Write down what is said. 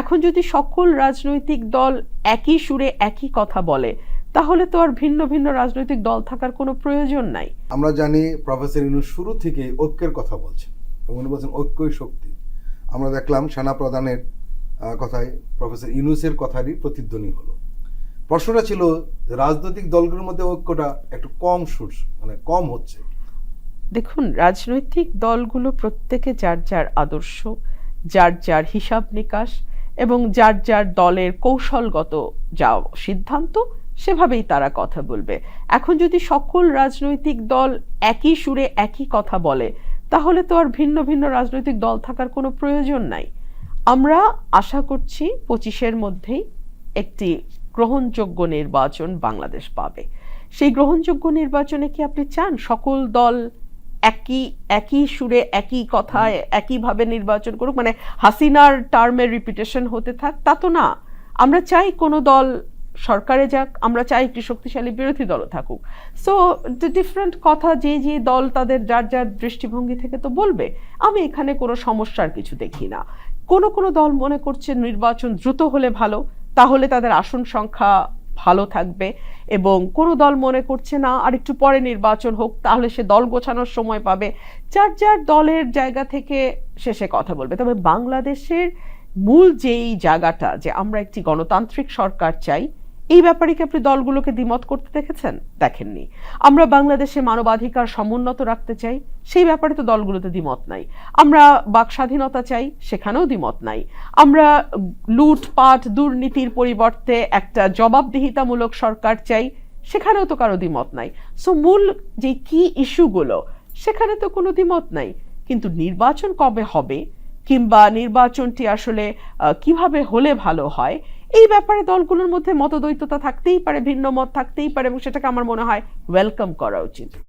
এখন যদি সকল রাজনৈতিক দল একই সুরে একই কথা বলে, তাহলে তো আর ভিন্ন ভিন্ন রাজনৈতিক দল থাকার কোনো প্রয়োজন নাই। আমরা জানি প্রফেসর ইউনূস শুরু থেকে ঐক্যের কথা বলছেন এবং উনি বলছেন ঐক্যই শক্তি। আমরা দেখলাম সেনা প্রধানের কথায় প্রফেসর ইউনূসের কথারই প্রতিধ্বনি হলো। প্রশ্নটা ছিল রাজনৈতিক দলগুলোর মধ্যে ঐক্যটা একটু কম হচ্ছে। দেখুন, রাজনৈতিক দলগুলো প্রত্যেকে যার যার আদর্শ, যার যার হিসাব নিকাশ এবং যার যার দলের কৌশলগত যা সিদ্ধান্ত, সেভাবেই তারা কথা বলবে। এখন যদি সকল রাজনৈতিক দল একই সুরে একই কথা বলে, তাহলে তো আর ভিন্ন ভিন্ন রাজনৈতিক দল থাকার কোনো প্রয়োজন নাই। আমরা আশা করছি 25-এর মধ্যেই একটি গ্রহণযোগ্য নির্বাচন বাংলাদেশ পাবে। সেই গ্রহণযোগ্য নির্বাচনে কি আপনি চান সকল দল একই সুরে একই কথায় একইভাবে নির্বাচন করুক, মানে হাসিনার টার্মের রিপিটেশন হতে থাক? তা তো না। আমরা চাই কোনো দল সরকারে যাক, আমরা চাই একটি শক্তিশালী বিরোধী দলও থাকুক। সো ডিফারেন্ট কথা যে যে দল তাদের যার যার দৃষ্টিভঙ্গি থেকে তো বলবে। আমি এখানে কোনো সমস্যার কিছু দেখি না। কোনো কোনো দল মনে করছে নির্বাচন দ্রুত হলে ভালো, তাহলে তাদের আসন সংখ্যা ভালো থাকবে, এবং কোনো দল মনে করছে না আর একটু পরে নির্বাচন হোক, তাহলে সে দল গোছানোর সময় পাবে। যার যার দলের জায়গা থেকে শেষে কথা বলবে। তবে বাংলাদেশের মূল যেই জায়গাটা, যে আমরা একটি গণতান্ত্রিক সরকার চাই, এই ব্যাপারে কি আপনি দলগুলোকে দ্বিমত করতে দেখেছেন? দেখেননি। আমরা বাংলাদেশে মানবাধিকার সমুন্নত রাখতে চাই, সেই ব্যাপারে তো দলগুলোতে দ্বিমত নাই। আমরা বাক স্বাধীনতা চাই, সেখানেও দ্বিমত নাই। আমরা লুটপাট দুর্নীতির পরিবর্তে একটা জবাবদিহিতামূলক সরকার চাই, সেখানেও তো কারো দ্বিমত নাই। সো মূল যে কি ইস্যুগুলো, সেখানে তো কোনো দ্বিমত নাই। কিন্তু নির্বাচন কবে হবে, কিংবা নির্বাচনটি আসলে কিভাবে হলে ভালো হয়, এই ব্যাপারে দলগুলোর মধ্যে মতদ্বৈততা থাকতেই পারে, ভিন্ন মত থাকতেই পারে, এবং সেটাকে আমার মনে হয় ওয়েলকাম করা উচিত।